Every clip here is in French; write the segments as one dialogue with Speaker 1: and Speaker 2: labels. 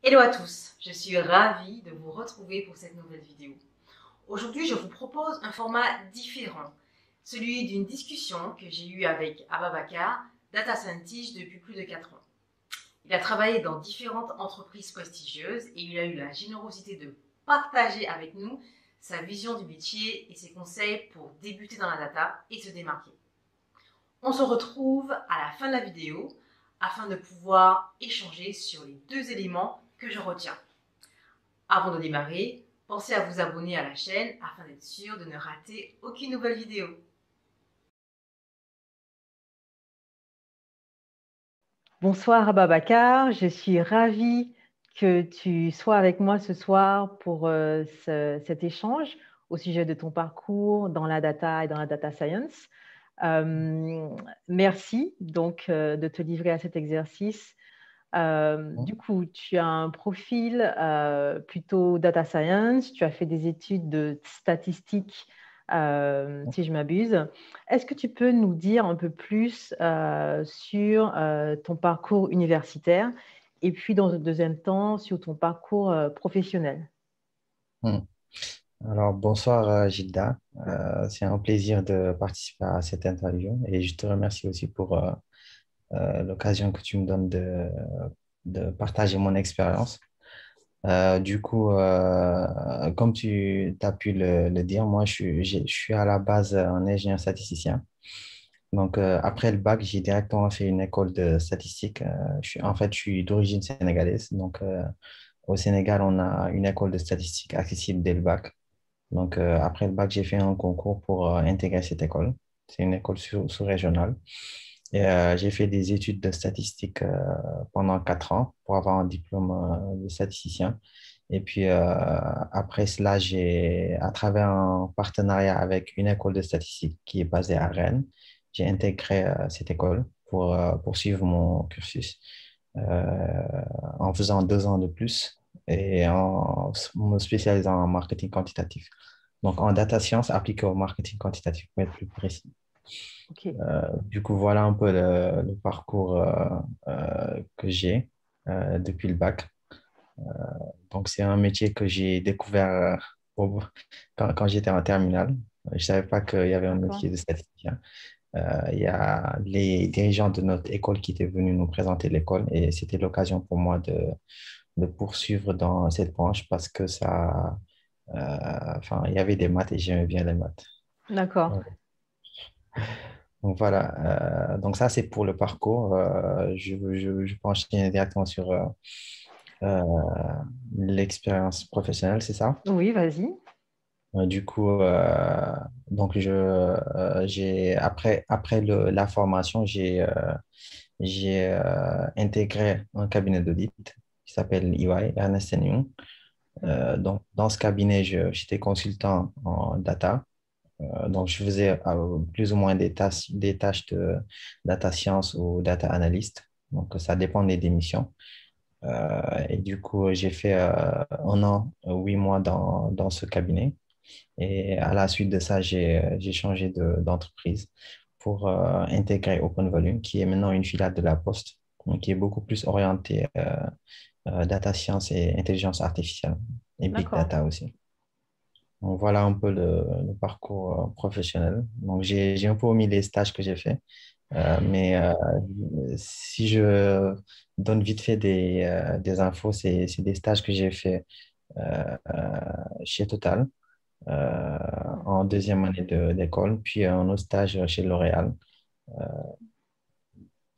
Speaker 1: Hello à tous, je suis ravie de vous retrouver pour cette nouvelle vidéo. Aujourd'hui, je vous propose un format différent, celui d'une discussion que j'ai eue avec Ababakar, data scientist depuis plus de 4 ans. Il a travaillé dans différentes entreprises prestigieuses et il a eu la générosité de partager avec nous sa vision du métier et ses conseils pour débuter dans la data et se démarquer. On se retrouve à la fin de la vidéo afin de pouvoir échanger sur les deux éléments que je retiens. Avant de démarrer, pensez à vous abonner à la chaîne afin d'être sûr de ne rater aucune nouvelle vidéo.
Speaker 2: Bonsoir Ababacar, je suis ravie que tu sois avec moi ce soir pour cet échange au sujet de ton parcours dans la data et dans la data science. Euh, Merci donc de te livrer à cet exercice. Du coup, tu as un profil plutôt data science, tu as fait des études de statistiques, si je m'abuse. Est-ce que tu peux nous dire un peu plus sur ton parcours universitaire et puis dans un deuxième temps sur ton parcours professionnel?
Speaker 3: Hmm. Alors, bonsoir Gilda. C'est un plaisir de participer à cette interview et je te remercie aussi pour l'occasion que tu me donnes de partager mon expérience. Comme tu as pu le dire, moi je suis à la base un ingénieur statisticien. Donc, après le bac, j'ai directement fait une école de statistique. Je suis d'origine sénégalaise. Donc, au Sénégal, on a une école de statistique accessible dès le bac. Donc, après le bac, j'ai fait un concours pour intégrer cette école. C'est une école sous-régionale. Et j'ai fait des études de statistique pendant 4 ans pour avoir un diplôme de statisticien. Et puis, après cela, à travers un partenariat avec une école de statistique qui est basée à Rennes, j'ai intégré cette école pour poursuivre mon cursus en faisant 2 ans de plus et en me spécialisant en marketing quantitatif. Donc, en data science appliquée au marketing quantitatif, pour être plus précis.
Speaker 2: Ok,
Speaker 3: Du coup, voilà un peu le parcours que j'ai depuis le bac. Donc, c'est un métier que j'ai découvert quand j'étais en terminale. Je ne savais pas qu'il y avait un
Speaker 2: d'accord.
Speaker 3: métier de statisticien. Il y a les dirigeants de notre école qui étaient venus nous présenter l'école et c'était l'occasion pour moi de poursuivre dans cette branche parce que il y avait des maths et j'aimais bien les maths.
Speaker 2: D'accord.
Speaker 3: Ouais. Donc voilà, donc ça c'est pour le parcours. Je peux enchaîner directement sur euh, l'expérience professionnelle, c'est ça?
Speaker 2: Oui, vas-y.
Speaker 3: Du coup, après la formation, j'ai intégré un cabinet d'audit qui s'appelle EY, Ernst Young. Donc, dans ce cabinet, j'étais consultant en data. Donc, je faisais plus ou moins des tâches de data science ou data analyst. Donc, ça dépendait des missions. Et du coup, j'ai fait 1 an, 8 mois dans ce cabinet. Et à la suite de ça, j'ai changé d'entreprise pour intégrer Open Volume, qui est maintenant une filiale de la Poste, donc qui est beaucoup plus orientée data science et intelligence artificielle et big
Speaker 2: D'accord.
Speaker 3: data aussi. Donc voilà un peu le parcours professionnel. Donc j'ai un peu omis les stages que j'ai faits, mais si je donne vite fait des infos, c'est des stages que j'ai faits chez Total euh, en deuxième année d'école, puis un autre stage chez L'Oréal,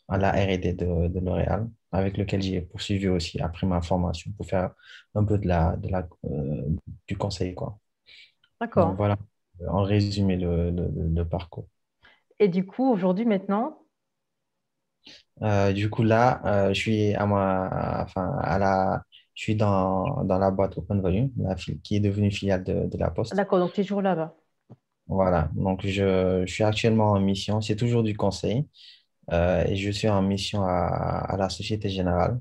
Speaker 3: à la R&D de L'Oréal, avec lequel j'ai poursuivi aussi après ma formation pour faire un peu du conseil, quoi. Donc
Speaker 2: D'accord.
Speaker 3: voilà, en résumé, le parcours.
Speaker 2: Et du coup, aujourd'hui, maintenant,
Speaker 3: Du coup, là, je suis je suis dans la boîte Open Volume, qui est devenue filiale de la Poste.
Speaker 2: d'accord, donc tu es toujours là-bas.
Speaker 3: Voilà, donc je suis actuellement en mission, c'est toujours du conseil, et je suis en mission à la Société Générale,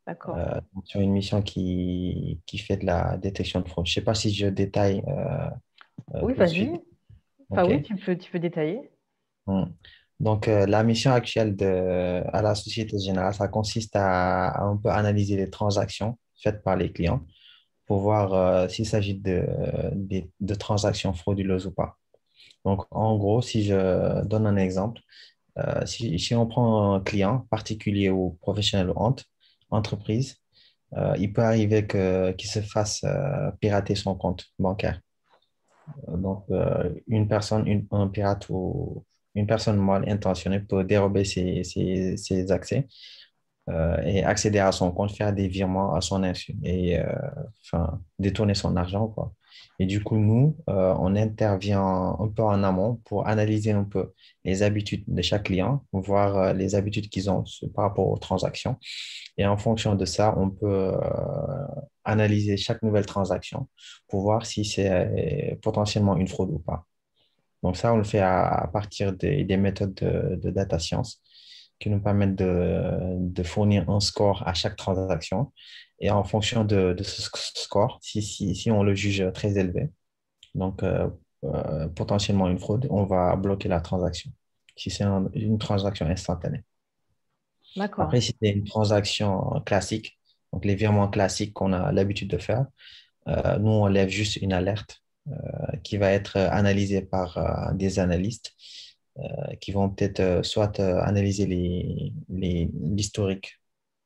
Speaker 2: D'accord.
Speaker 3: sur une mission qui fait de la détection de fraude. Je ne sais pas si je détaille
Speaker 2: Oui,
Speaker 3: tout de
Speaker 2: vas-y.
Speaker 3: suite.
Speaker 2: Enfin,
Speaker 3: OK.
Speaker 2: oui, tu peux détailler.
Speaker 3: Hmm. Donc, la mission actuelle à la Société Générale, ça consiste à un peu analyser les transactions faites par les clients pour voir s'il s'agit de transactions frauduleuses ou pas. Donc, en gros, si je donne un exemple, si on prend un client particulier ou professionnel ou entreprise, il peut arriver qu'il se fasse pirater son compte bancaire. Donc, un pirate ou une personne mal intentionnée peut dérober ses accès et accéder à son compte, faire des virements à son insu et enfin, détourner son argent, quoi. Et du coup, nous, on intervient un peu en amont pour analyser un peu les habitudes de chaque client, voir les habitudes qu'ils ont par rapport aux transactions. Et en fonction de ça, on peut analyser chaque nouvelle transaction pour voir si c'est potentiellement une fraude ou pas. Donc ça, on le fait à partir des méthodes de data science qui nous permettent de fournir un score à chaque transaction. Et en fonction de ce score, si on le juge très élevé, donc potentiellement une fraude, on va bloquer la transaction, si c'est une transaction instantanée.
Speaker 2: D'accord.
Speaker 3: Après, si c'est une transaction classique, donc les virements classiques qu'on a l'habitude de faire, nous, on lève juste une alerte qui va être analysée par des analystes qui vont peut-être soit analyser l'historique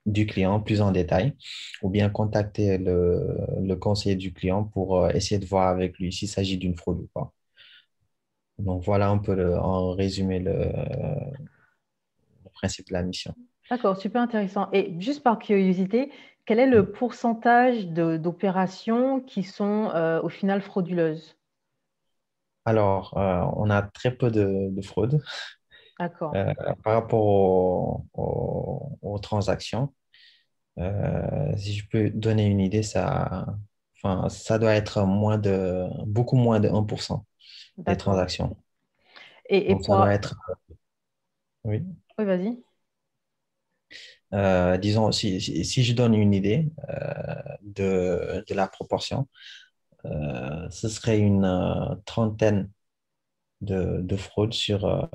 Speaker 3: du client plus en détail, ou bien contacter le conseiller du client pour essayer de voir avec lui s'il s'agit d'une fraude ou pas. Donc voilà un peu en résumé le principe de la mission.
Speaker 2: D'accord, super intéressant. Et juste par curiosité, quel est le pourcentage d'opérations qui sont au final frauduleuses?
Speaker 3: Alors, on a très peu de fraude
Speaker 2: D'accord.
Speaker 3: euh, par rapport aux transactions. Si je peux donner une idée, enfin, ça doit être beaucoup moins de 1% des
Speaker 2: D'accord.
Speaker 3: transactions.
Speaker 2: Et
Speaker 3: Donc, ça
Speaker 2: pour...
Speaker 3: doit être, oui.
Speaker 2: Oui, vas-y.
Speaker 3: Disons, si je donne une idée de la proportion, ce serait une trentaine de fraudes sur,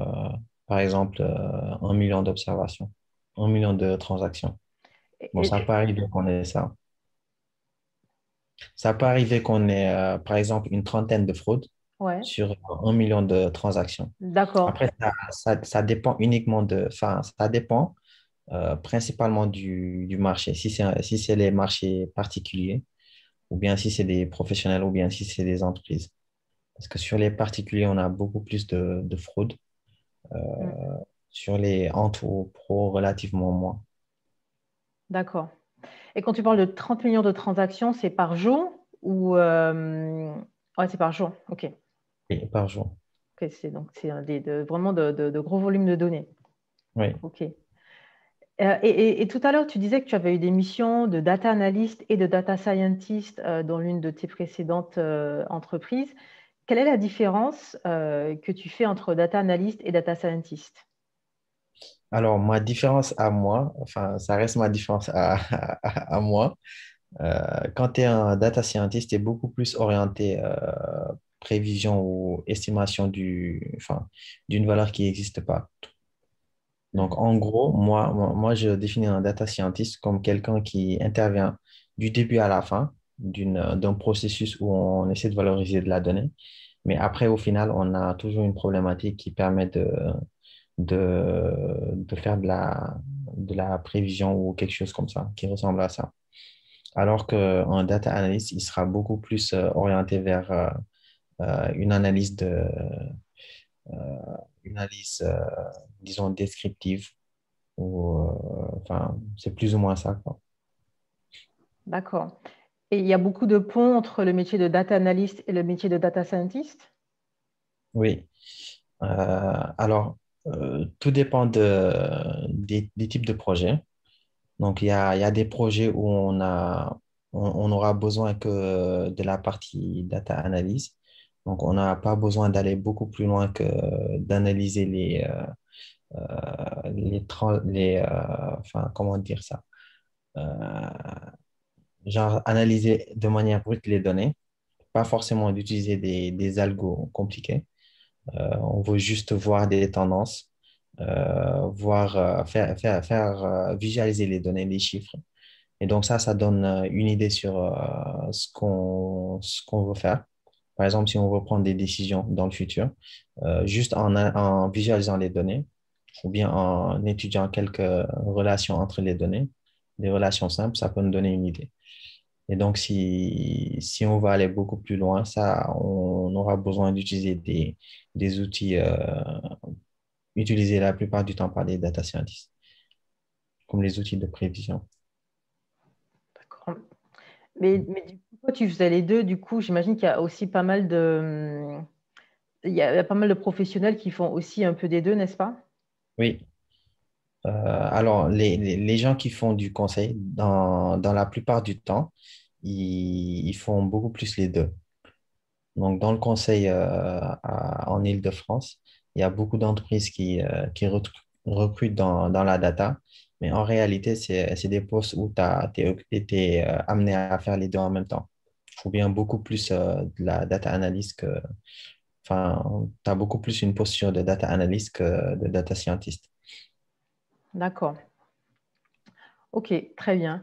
Speaker 3: par exemple, 1 million d'observations, 1 million de transactions.
Speaker 2: Et-
Speaker 3: Bon, ça
Speaker 2: et-
Speaker 3: peut arriver qu'on ait ça. Ça peut arriver qu'on ait, par exemple, une trentaine de fraudes
Speaker 2: ouais,
Speaker 3: sur 1 million de transactions.
Speaker 2: d'accord.
Speaker 3: Après, ça dépend uniquement enfin, ça dépend principalement du marché. Si c'est les marchés particuliers, ou bien si c'est des professionnels, ou bien si c'est des entreprises. Parce que sur les particuliers, on a beaucoup plus de fraude.
Speaker 2: Mm,
Speaker 3: Sur les entre ou pro, relativement moins.
Speaker 2: d'accord. Et quand tu parles de 30 millions de transactions, c'est par jour ou... Ouais, c'est par jour. OK.
Speaker 3: Et par jour.
Speaker 2: Ok, donc c'est vraiment de gros volumes de données.
Speaker 3: Oui.
Speaker 2: OK. Et tout à l'heure, tu disais que tu avais eu des missions de data analyst et de data scientist dans l'une de tes précédentes entreprises. Quelle est la différence que tu fais entre data analyst et data scientist?
Speaker 3: Alors, ma différence à moi, enfin, ça reste ma différence à moi. Quand tu es un data scientist, tu es beaucoup plus orienté prévision ou estimation enfin, d'une valeur qui n'existe pas. Donc,
Speaker 2: Mhm.
Speaker 3: en gros, moi, je définis un data scientist comme quelqu'un qui intervient du début à la fin d'un processus où on essaie de valoriser de la donnée. Mais après, au final, on a toujours une problématique qui permet de faire de la prévision ou quelque chose comme ça, qui ressemble à ça. Alors qu'un data analyst, il sera beaucoup plus orienté vers une analyse une analyse, disons, descriptive. Enfin, c'est plus ou moins ça, quoi.
Speaker 2: D'accord. Et il y a beaucoup de ponts entre le métier de data analyst et le métier de data scientist?
Speaker 3: Oui. Alors, tout dépend des types de projets. Donc, il y a des projets où on aura besoin que de la partie data analyse. Donc, on n'a pas besoin d'aller beaucoup plus loin que d'analyser enfin, comment dire ça? Euh, genre, analyser de manière brute les données, pas forcément d'utiliser des algos compliqués. On veut juste voir des tendances, faire visualiser les données, les chiffres Et donc ça donne une idée sur ce qu'on veut faire. Par exemple, si on veut prendre des décisions dans le futur, juste en visualisant les données ou bien en étudiant quelques relations entre les données, des relations simples, ça peut nous donner une idée. Et donc, si on va aller beaucoup plus loin, ça, on aura besoin d'utiliser des outils utilisés la plupart du temps par les data scientists, comme les outils de prévision.
Speaker 2: D'accord. Mais du coup, toi, tu faisais les deux. Du coup, j'imagine qu'il y a aussi pas mal il y a pas mal de professionnels qui font aussi un peu des deux, n'est-ce pas?
Speaker 3: Oui. Alors, les gens qui font du conseil, dans la plupart du temps, ils font beaucoup plus les deux. Donc, dans le conseil en Île-de-France, il y a beaucoup d'entreprises qui recrutent dans la data, mais en réalité, c'est des postes où tu as été amené à faire les deux en même temps. Ou bien beaucoup plus de la data analyst enfin, tu as beaucoup plus une posture de data analyst que de data scientist.
Speaker 2: D'accord. Ok, très bien.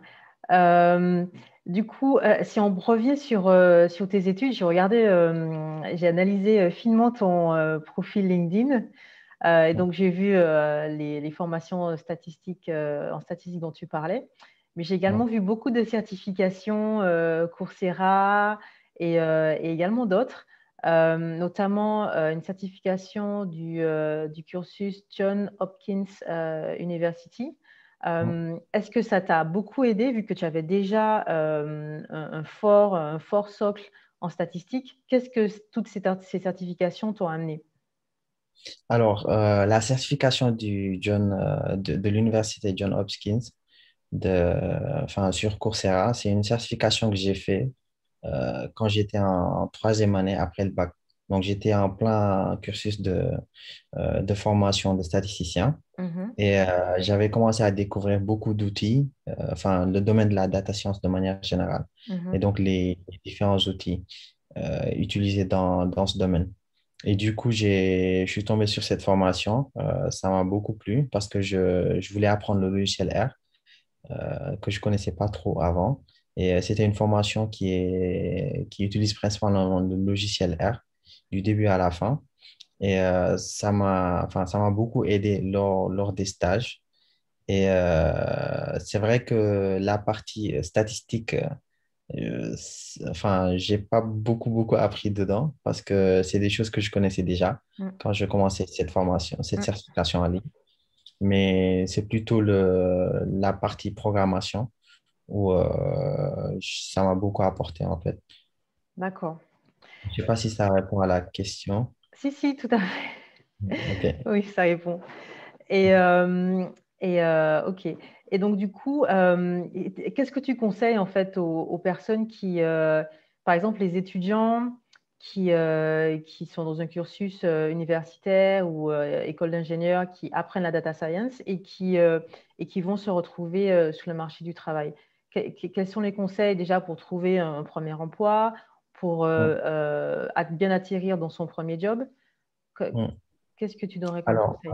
Speaker 2: Euh, du coup, si on revient sur tes études, j'ai regardé, j'ai analysé finement ton profil LinkedIn. Et donc, j'ai vu les formations statistiques, en statistique dont tu parlais. Mais j'ai également vu beaucoup de certifications Coursera et également d'autres, notamment une certification du cursus John Hopkins University. Est-ce que ça t'a beaucoup aidé vu que tu avais déjà un fort socle en statistique? Qu'est-ce que toutes ces certifications t'ont amené?
Speaker 3: Alors, la certification de l'université John Hopkins enfin, sur Coursera, c'est une certification que j'ai fait quand j'étais en troisième année après le bac. Donc, j'étais en plein cursus de formation de statisticien
Speaker 2: Mhm,
Speaker 3: et j'avais commencé à découvrir beaucoup d'outils, enfin, le domaine de la data science de manière générale, et
Speaker 2: mhm.
Speaker 3: donc les différents outils utilisés dans ce domaine. Et du coup, je suis tombé sur cette formation. Ça m'a beaucoup plu parce que je voulais apprendre le logiciel R que je ne connaissais pas trop avant. Et c'était une formation qui utilise principalement le logiciel R du début à la fin. Et enfin, ça m'a beaucoup aidé lors des stages. Et c'est vrai que la partie statistique, enfin, j'ai pas beaucoup appris dedans parce que c'est des choses que je connaissais déjà
Speaker 2: Mm,
Speaker 3: quand je commençais cette formation, cette
Speaker 2: mm.
Speaker 3: certification en ligne. Mais c'est plutôt la partie programmation où ça m'a beaucoup apporté en fait.
Speaker 2: D'accord.
Speaker 3: Je sais pas si ça répond à la question.
Speaker 2: Si, si, tout à fait.
Speaker 3: Ok.
Speaker 2: Oui, ça répond. Et, ok. Et donc, du coup, qu'est-ce que tu conseilles en fait aux personnes qui, par exemple, les étudiants qui sont dans un cursus universitaire ou école d'ingénieur, qui apprennent la data science et qui vont se retrouver sur le marché du travail? Quels sont les conseils déjà pour trouver un premier emploi, pour
Speaker 3: Mm.
Speaker 2: bien atterrir dans son premier job? Que-
Speaker 3: Mm.
Speaker 2: Qu'est-ce que tu donnerais comme
Speaker 3: Alors,
Speaker 2: conseil?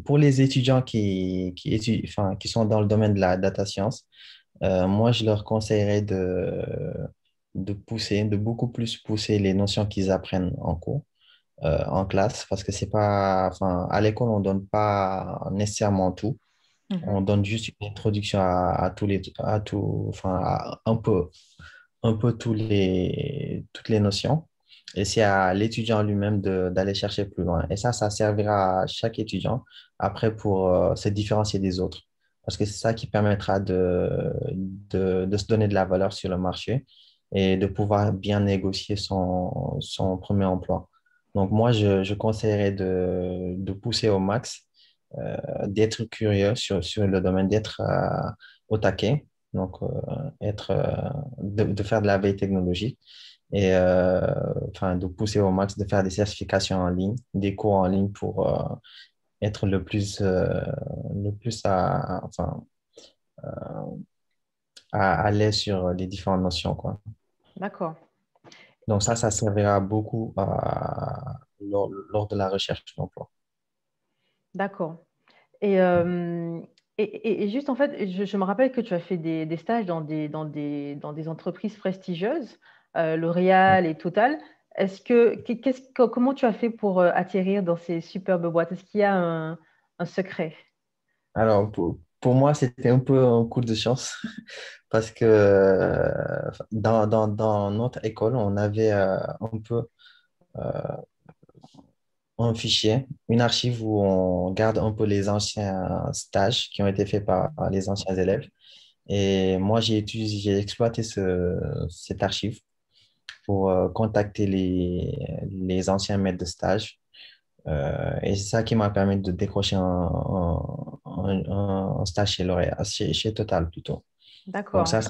Speaker 3: pour les étudiants enfin, qui sont dans le domaine de la data science, moi, je leur conseillerais de beaucoup plus pousser les notions qu'ils apprennent en cours, en classe, parce que c'est pas, enfin, à l'école, on donne pas nécessairement tout. On
Speaker 2: Mhm.
Speaker 3: donne juste une introduction enfin, à un peu toutes les notions. Et c'est à l'étudiant lui-même d'aller chercher plus loin. Et ça servira à chaque étudiant après pour se différencier des autres. Parce que c'est ça qui permettra de se donner de la valeur sur le marché et de pouvoir bien négocier son premier emploi. Donc moi, je conseillerais de pousser au max, d'être curieux sur le domaine, d'être au taquet, donc de faire de la veille technologique et enfin, de pousser au max, de faire des certifications en ligne, des cours en ligne pour être le plus enfin, à l'aise sur les différentes notions, quoi.
Speaker 2: D'accord,
Speaker 3: Donc ça servira beaucoup lors de la recherche d'emploi.
Speaker 2: d'accord. Et, euh, Et juste, en fait, je me rappelle que tu as fait des stages dans des entreprises prestigieuses, L'Oréal et Total. Comment tu as fait pour atterrir dans ces superbes boîtes? Est-ce qu'il y a un secret?
Speaker 3: Alors, pour moi, c'était un peu un coup de chance parce que dans notre école, on avait un peu un fichier, une archive où on garde un peu les anciens stages qui ont été faits par les anciens élèves. Et moi, j'ai exploité cette archive pour contacter les anciens maîtres de stage. Et c'est ça qui m'a permis de décrocher un stage chez L'Oréal, chez Total plutôt. Donc
Speaker 2: D'accord.
Speaker 3: ça,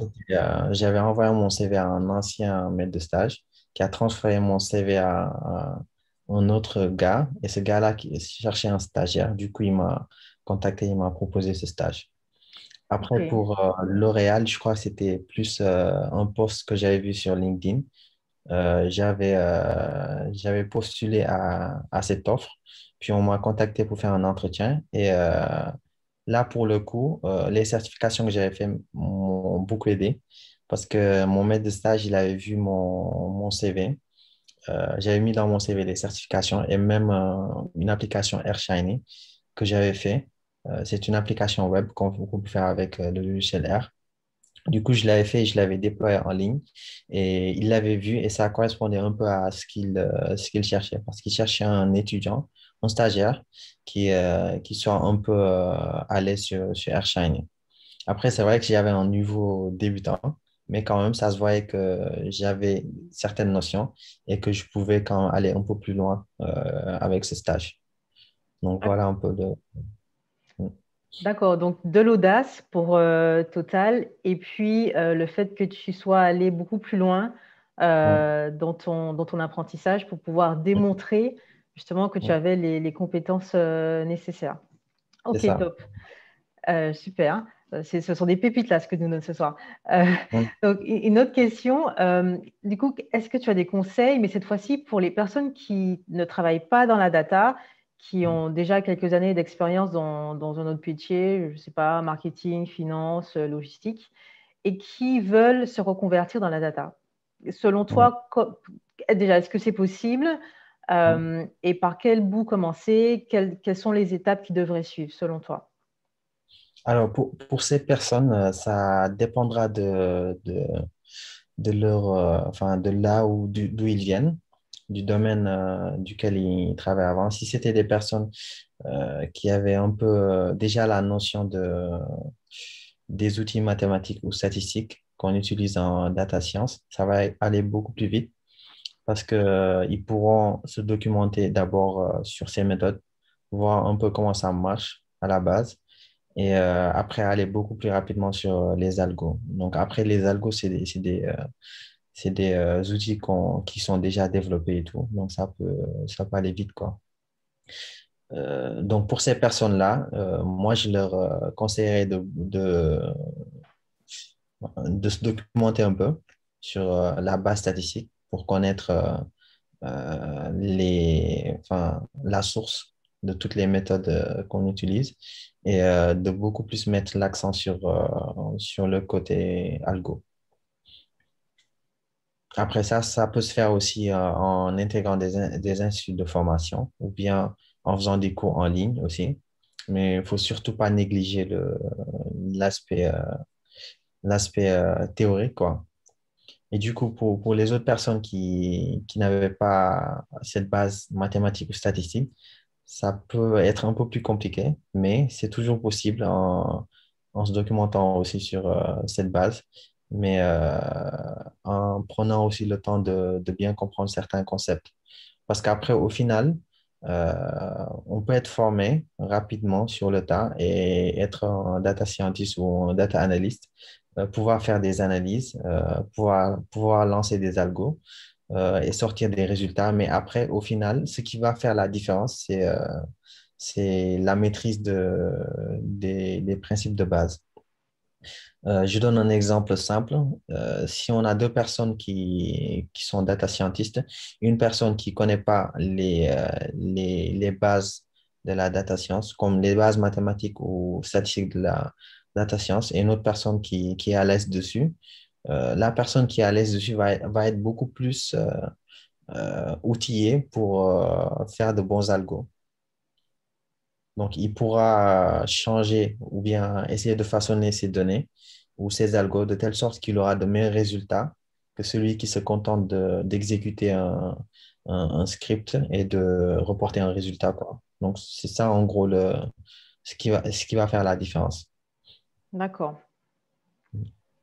Speaker 3: j'avais envoyé mon CV à un ancien maître de stage qui a transféré mon CV à un autre gars. Et ce gars-là qui cherchait un stagiaire, du coup, il m'a contacté, il m'a proposé ce stage.
Speaker 2: Ok.
Speaker 3: Après, pour L'Oréal, je crois que c'était plus un post que j'avais vu sur LinkedIn. J'avais postulé à cette offre, puis on m'a contacté pour faire un entretien. Et là, pour le coup, les certifications que j'avais fait m'ont beaucoup aidé parce que mon maître de stage, il avait vu mon CV. J'avais mis dans mon CV les certifications et même une application AirShiny que j'avais fait. C'est une application web qu'on peut faire avec le logiciel R. Du coup, je l'avais fait et je l'avais déployé en ligne et il l'avait vu et ça correspondait un peu à ce qu'il cherchait parce qu'il cherchait un étudiant, un stagiaire qui soit un peu à l'aise sur AirShiny. Après, c'est vrai que j'avais un niveau débutant, mais quand même, ça se voyait que j'avais certaines notions et que je pouvais quand même aller un peu plus loin avec ce stage. Donc voilà un peu de...
Speaker 2: D'accord, donc de l'audace pour Total, et puis le fait que tu sois allé beaucoup plus loin
Speaker 3: Mm,
Speaker 2: dans ton apprentissage pour pouvoir
Speaker 3: mm,
Speaker 2: démontrer justement que tu
Speaker 3: mm.
Speaker 2: avais les compétences nécessaires.
Speaker 3: C'est
Speaker 2: Ok,
Speaker 3: ça.
Speaker 2: top. Super. Ce sont des pépites là, ce que nous donne ce soir. Euh,
Speaker 3: Mm,
Speaker 2: donc, une autre question. Du coup, est-ce que tu as des conseils, mais cette fois-ci pour les personnes qui ne travaillent pas dans la data, qui
Speaker 3: mm,
Speaker 2: ont déjà quelques années d'expérience dans un autre métier, je ne sais pas, marketing, finance, logistique, et qui veulent se reconvertir dans la data? Selon
Speaker 3: mm,
Speaker 2: toi, déjà, est-ce que c'est possible?
Speaker 3: mm.
Speaker 2: Et par quel bout commencer? Quelles sont les étapes qui devraient suivre, selon toi?
Speaker 3: Alors, pour ces personnes, ça dépendra de leur, enfin, de là d'où ils viennent, du domaine duquel ils travaillent avant. Si c'était des personnes qui avaient un peu déjà la notion des outils mathématiques ou statistiques qu'on utilise en data science, ça va aller beaucoup plus vite parce que, ils pourront se documenter d'abord sur ces méthodes, voir un peu comment ça marche à la base et après aller beaucoup plus rapidement sur les algos. Donc après les algos, c'est des outils qui sont déjà développés et tout. Donc ça peut aller vite, quoi. Donc pour ces personnes-là, moi je leur conseillerais de se documenter un peu sur la base statistique pour connaître enfin, la source de toutes les méthodes qu'on utilise et de beaucoup plus mettre l'accent sur le côté algo. Après ça, ça peut se faire aussi en intégrant des instituts de formation ou bien en faisant des cours en ligne aussi. Mais il ne faut surtout pas négliger l'aspect théorique, quoi. Et du coup, pour les autres personnes qui n'avaient pas cette base mathématique ou statistique, ça peut être un peu plus compliqué, mais c'est toujours possible en se documentant aussi sur cette base, mais en prenant aussi le temps de bien comprendre certains concepts. Parce qu'après, au final, on peut être formé rapidement sur le tas et être un data scientist ou un data analyst, pouvoir faire des analyses, pouvoir lancer des algos et sortir des résultats. Mais après, au final, ce qui va faire la différence, c'est la maîtrise des principes de base. Je donne un exemple simple. Si on a deux personnes qui sont data scientists, une personne qui ne connaît pas les bases de la data science, comme les bases mathématiques ou statistiques de la data science, et une autre personne qui est à l'aise dessus. La personne qui est à l'aise dessus va être beaucoup plus outillée pour faire de bons algos. Donc, il pourra changer ou bien essayer de façonner ses données ou ses algos de telle sorte qu'il aura de meilleurs résultats que celui qui se contente d'exécuter un script et de reporter un résultat, quoi. Donc, c'est ça, en gros, ce qui va faire la différence.
Speaker 2: D'accord.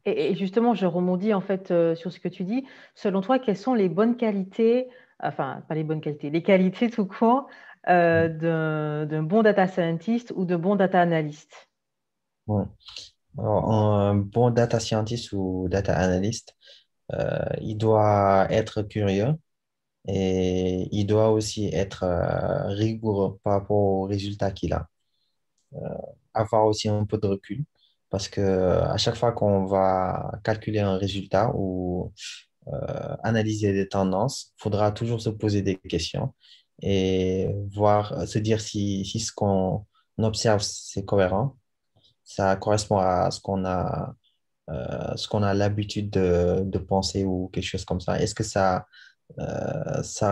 Speaker 2: Et justement, je rebondis en fait sur ce que tu dis. Selon toi, quelles sont les bonnes qualités, enfin, pas les bonnes qualités, les qualités tout court d'un bon data scientist ou de bon data analyst?
Speaker 3: Ouais. Alors, un bon data scientist ou data analyst, il doit être curieux et il doit aussi être rigoureux par rapport aux résultats qu'il a. Avoir aussi un peu de recul parce que à chaque fois qu'on va calculer un résultat ou analyser des tendances, il faudra toujours se poser des questions et voir, se dire si ce qu'on observe, c'est cohérent, ça correspond à ce qu'on a l'habitude de penser ou quelque chose comme ça. Est-ce que ça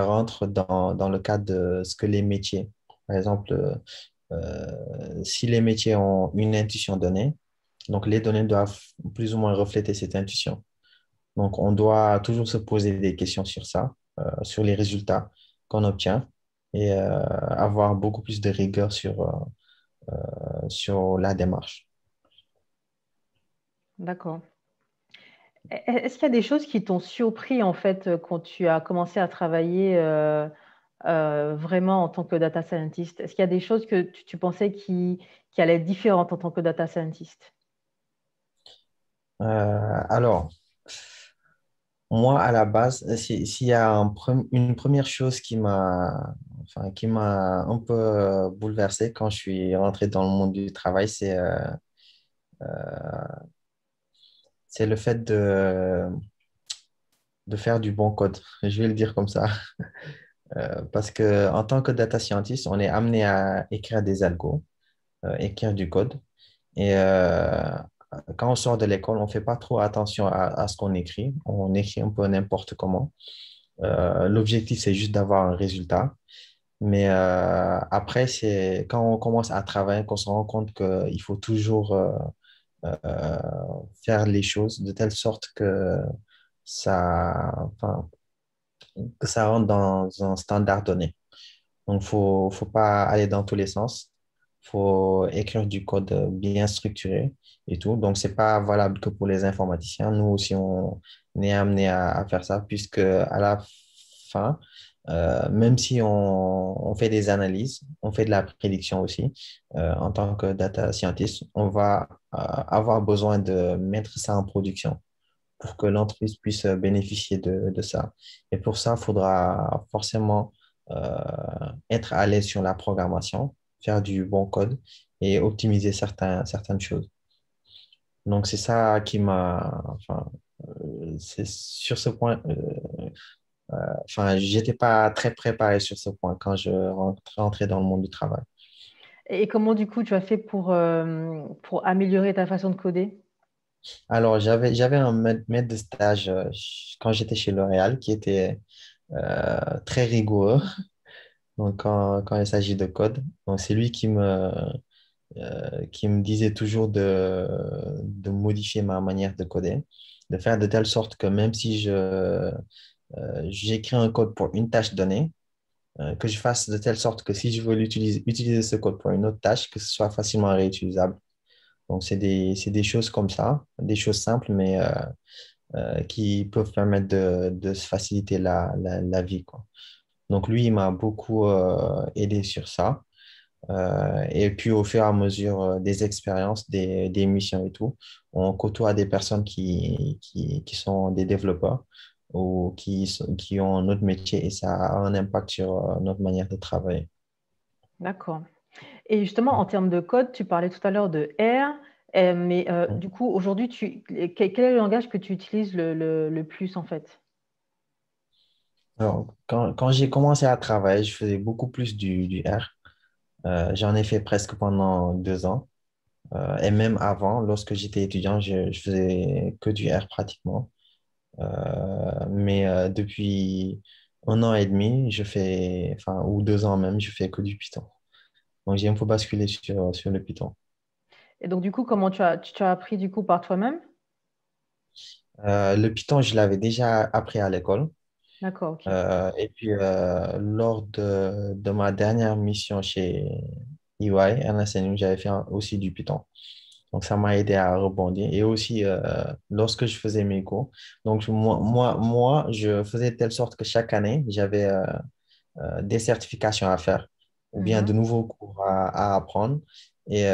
Speaker 3: rentre dans le cadre de ce que les métiers, par exemple, si les métiers ont une intuition donnée, donc les données doivent plus ou moins refléter cette intuition. Donc, on doit toujours se poser des questions sur ça, sur les résultats qu'on obtient et avoir beaucoup plus de rigueur sur la démarche.
Speaker 2: D'accord. Est-ce qu'il y a des choses qui t'ont surpris en fait quand tu as commencé à travailler vraiment en tant que data scientist? Est-ce qu'il y a des choses que tu pensais qui allaient être différentes en tant que data scientist?
Speaker 3: Alors, moi, à la base, s'il y a une première chose qui m'a un peu bouleversé quand je suis rentré dans le monde du travail, c'est le fait de faire du bon code. Je vais le dire comme ça. Parce que en tant que data scientist, on est amené à écrire des algos, écrire du code. Et quand on sort de l'école, on ne fait pas trop attention à ce qu'on écrit. On écrit un peu n'importe comment. L'objectif, c'est juste d'avoir un résultat. Mais après, c'est quand on commence à travailler qu'on se rend compte qu'il faut toujours euh, faire les choses de telle sorte enfin, que ça rentre dans un standard donné. Donc, faut pas aller dans tous les sens. Faut écrire du code bien structuré et tout. Donc, c'est pas valable que pour les informaticiens. Nous aussi, on est amené à faire ça, puisque à la fin, même si on fait des analyses, on fait de la prédiction aussi, en tant que data scientist, on va avoir besoin de mettre ça en production pour que l'entreprise puisse bénéficier de ça. Et pour ça, il faudra forcément être à l'aise sur la programmation, faire du bon code et optimiser certaines choses. Donc, c'est ça qui m'a... Enfin, c'est sur ce point... enfin, j'étais pas très préparé sur ce point quand je rentrais dans le monde du travail.
Speaker 2: Et comment du coup tu as fait pour améliorer ta façon de coder?
Speaker 3: Alors, j'avais un maître de stage quand j'étais chez L'Oréal qui était très rigoureux. Donc, quand il s'agit de code, donc c'est lui qui me disait toujours de modifier ma manière de coder, de faire de telle sorte que même si j'écris un code pour une tâche donnée, que je fasse de telle sorte que si je veux utiliser ce code pour une autre tâche, que ce soit facilement réutilisable. Donc, c'est des choses comme ça, des choses simples, mais qui peuvent permettre de se faciliter la vie, quoi. Donc, lui, il m'a beaucoup aidé sur ça. Et puis, au fur et à mesure des expériences, des missions et tout, on côtoie des personnes qui sont des développeurs ou qui ont un autre métier et ça a un impact sur notre manière de travailler.
Speaker 2: D'accord. Et justement, en termes de code, tu parlais tout à l'heure de R, mais du coup, aujourd'hui, quel est le langage que tu utilises le plus en fait?
Speaker 3: Alors, quand j'ai commencé à travailler, je faisais beaucoup plus du R. J'en ai fait presque pendant 2 ans. Et même avant, lorsque j'étais étudiant, je faisais que du R pratiquement. Mais depuis 1 an et demi, enfin, ou 2 ans même, je fais que du Python. Donc j'ai un peu basculé sur le Python.
Speaker 2: Et donc, du coup, comment tu as appris du coup par toi-même?
Speaker 3: Le Python, je l'avais déjà appris à l'école.
Speaker 2: D'accord, ok.
Speaker 3: Et puis, lors de ma dernière mission chez EY, Ernst Young, j'avais fait aussi du Python. Donc, ça m'a aidé à rebondir. Et aussi, lorsque je faisais mes cours, donc moi, je faisais de telle sorte que chaque année, j'avais des certifications à faire ou bien de
Speaker 2: Mhm.
Speaker 3: nouveaux cours à apprendre. Et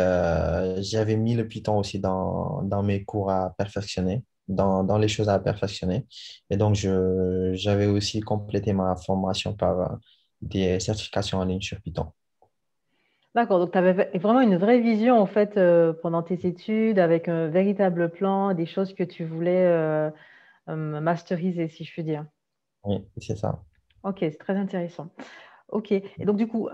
Speaker 3: j'avais mis le Python aussi dans mes cours à perfectionner, dans les choses à perfectionner. Et donc, j'avais aussi complété ma formation par des certifications en ligne sur Python.
Speaker 2: D'accord, donc tu avais vraiment une vraie vision en fait pendant tes études avec un véritable plan, des choses que tu voulais masteriser, si je puis dire.
Speaker 3: Oui, c'est ça.
Speaker 2: Ok, c'est très intéressant. Ok, et donc du coup,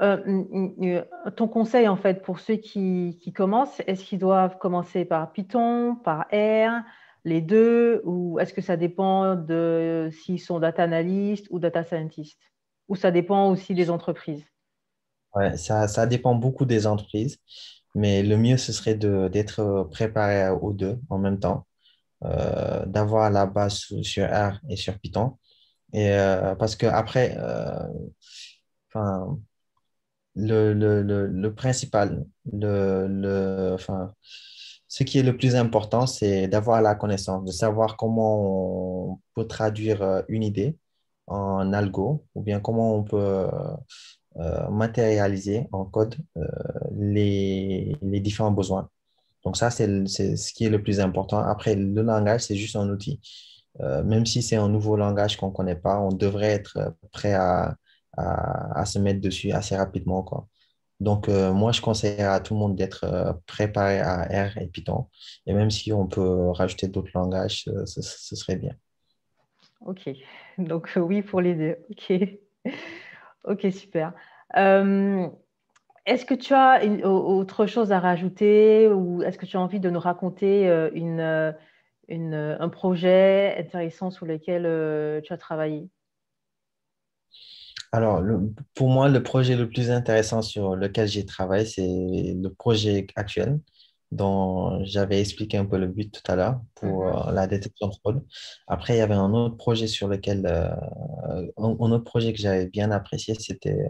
Speaker 2: ton conseil en fait pour ceux qui commencent, est-ce qu'ils doivent commencer par Python, par R, les deux, ou est-ce que ça dépend de s'ils sont data analyst ou data scientist? Ou ça dépend aussi des entreprises?
Speaker 3: Ouais, ça dépend beaucoup des entreprises, mais le mieux, ce serait d'être préparé aux deux en même temps, d'avoir la base sur R et sur Python. Et parce que après, enfin, le principal, enfin, ce qui est le plus important, c'est d'avoir la connaissance, de savoir comment on peut traduire une idée en algo, ou bien comment on peut matérialiser en code les différents besoins. Donc ça, c'est ce qui est le plus important. Après, le langage, c'est juste un outil. Même si c'est un nouveau langage qu'on ne connaît pas, on devrait être prêt à se mettre dessus assez rapidement, quoi. Donc, moi, je conseille à tout le monde d'être préparé à R et Python. Et même si on peut rajouter d'autres langages, ce serait bien.
Speaker 2: Ok, donc oui pour les deux. Ok, ok, super. Euh, Est-ce que tu as autre chose à rajouter ou est-ce que tu as envie de nous raconter un projet intéressant sur lequel tu as travaillé?
Speaker 3: Alors, pour moi, le projet le plus intéressant sur lequel j'ai travaillé, c'est le projet actuel dont j'avais expliqué un peu le but tout à l'heure pour
Speaker 2: Mhm,
Speaker 3: la détection de fraude. Après, il y avait un autre projet sur lequel, un autre projet que j'avais bien apprécié, c'était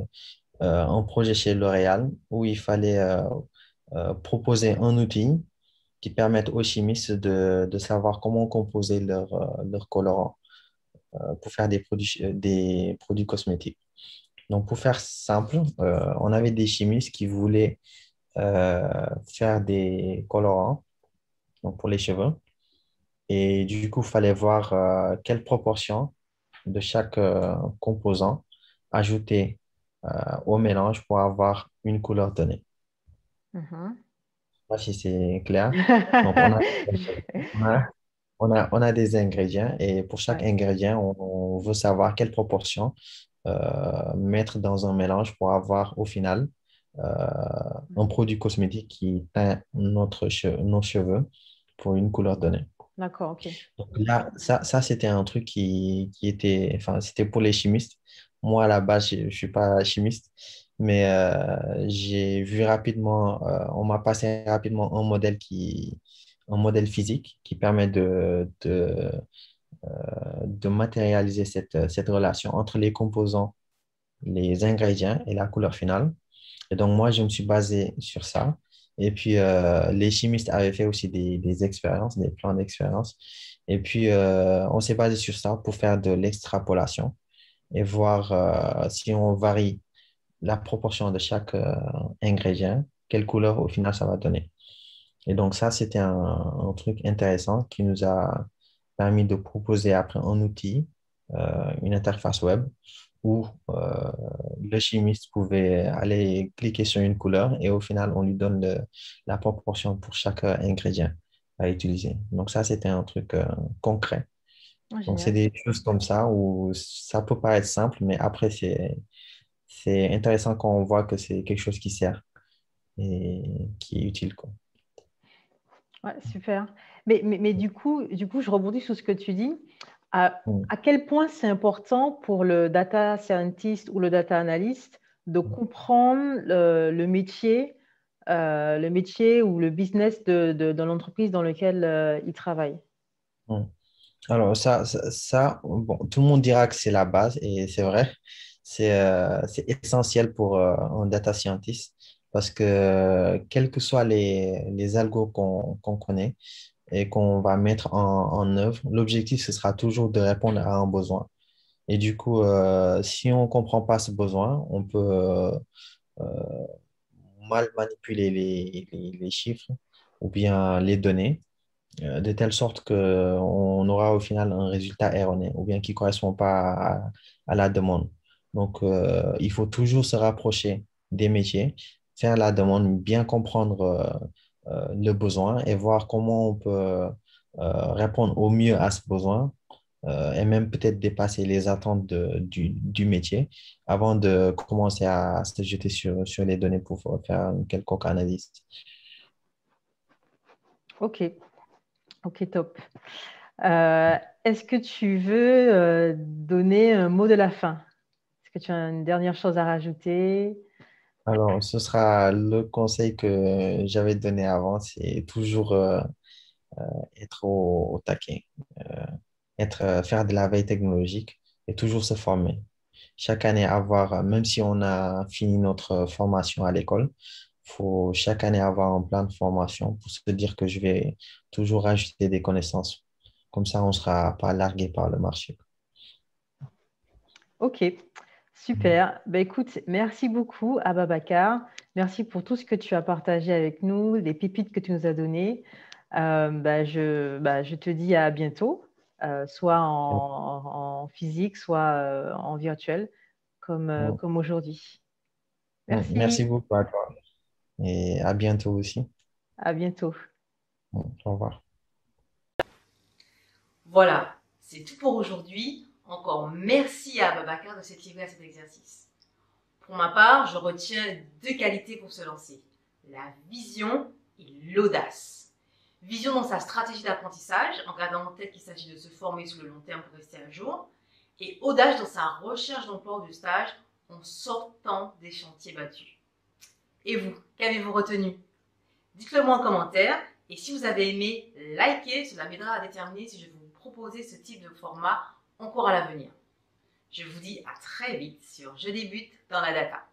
Speaker 3: un projet chez L'Oréal où il fallait proposer un outil qui permette aux chimistes de savoir comment composer leur colorant pour faire des produits cosmétiques. Donc, pour faire simple, on avait des chimistes qui voulaient faire des colorants donc pour les cheveux. Et du coup, il fallait voir quelle proportion de chaque composant ajouter au mélange pour avoir une couleur donnée.
Speaker 2: mhm.
Speaker 3: Je sais pas si c'est clair. Donc, on a, on a des ingrédients et pour chaque
Speaker 2: Ouais.
Speaker 3: ingrédient, on veut savoir quelle proportion mettre dans un mélange pour avoir au final un produit cosmétique qui teint nos cheveux pour une couleur donnée.
Speaker 2: D'accord, ok.
Speaker 3: Donc là, ça c'était un truc qui était, enfin, c'était pour les chimistes. Moi, à la base, je ne suis pas chimiste, mais j'ai vu rapidement, on m'a passé rapidement un modèle physique qui permet de matérialiser cette relation entre les composants, les ingrédients et la couleur finale. Et donc, moi, je me suis basé sur ça. Et puis, les chimistes avaient fait aussi des expériences, des plans d'expérience. Et puis, on s'est basé sur ça pour faire de l'extrapolation et voir si on varie la proportion de chaque ingrédient, quelle couleur au final ça va donner. Et donc, ça, c'était un truc intéressant qui nous a permis de proposer après un outil, une interface web où le chimiste pouvait aller cliquer sur une couleur et au final, on lui donne la proportion pour chaque ingrédient à utiliser. Donc ça, c'était un truc concret.
Speaker 2: Ah,
Speaker 3: Donc c'est
Speaker 2: génial.
Speaker 3: des choses comme ça où ça peut paraître simple, mais après, c'est intéressant quand on voit que c'est quelque chose qui sert. et qui est utile, quoi.
Speaker 2: Ouais, super. Mais du coup, je rebondis sur ce que tu dis. À quel point c'est important pour le data scientist ou le data analyst de comprendre le métier ou le business de l'entreprise dans laquelle il travaille?
Speaker 3: Mm. Alors, bon, tout le monde dira que c'est la base, et c'est vrai, c'est essentiel pour un data scientist, parce que quels que soient les algos qu'on connaît et qu'on va mettre en œuvre, l'objectif, ce sera toujours de répondre à un besoin. Et du coup, si on ne comprend pas ce besoin, on peut mal manipuler les chiffres ou bien les données, de telle sorte qu'on aura au final un résultat erroné ou bien qui ne correspond pas à la demande. Donc, il faut toujours se rapprocher des métiers, faire la demande, bien comprendre le besoin et voir comment on peut répondre au mieux à ce besoin, et même peut-être dépasser les attentes du métier avant de commencer à se jeter sur les données pour faire une quelconque analyse.
Speaker 2: Ok, ok, top. Euh, Est-ce que tu veux donner un mot de la fin? Est-ce que tu as une dernière chose à rajouter?
Speaker 3: Alors, ce sera le conseil que j'avais donné avant, c'est toujours être au taquet, faire de la veille technologique et toujours se former. Chaque année avoir, même si on a fini notre formation à l'école, faut chaque année avoir un plan de formation pour se dire que je vais toujours ajouter des connaissances. Comme ça, on ne sera pas largué par le marché.
Speaker 2: Ok, super. Ben, écoute, merci beaucoup, Ababacar. Merci pour tout ce que tu as partagé avec nous, les pépites que tu nous as données. Je te dis à bientôt, soit en physique, soit en virtuel, comme aujourd'hui.
Speaker 3: Merci
Speaker 2: Merci,
Speaker 3: beaucoup à toi et à bientôt aussi.
Speaker 2: à bientôt.
Speaker 3: Au revoir.
Speaker 1: Voilà, c'est tout pour aujourd'hui. Encore merci à Babacar de s'être livré à cet exercice. Pour ma part, je retiens deux qualités pour se lancer. La vision et l'audace. Vision dans sa stratégie d'apprentissage, en gardant en tête qu'il s'agit de se former sur le long terme pour rester à jour. Et audace dans sa recherche d'emploi ou de stage en sortant des chantiers battus. Et vous, qu'avez-vous retenu? Dites-le moi en commentaire. Et si vous avez aimé, likez, cela m'aidera à déterminer si je vais vous proposer ce type de format encore à l'avenir. Je vous dis à très vite sur Je débute dans la data.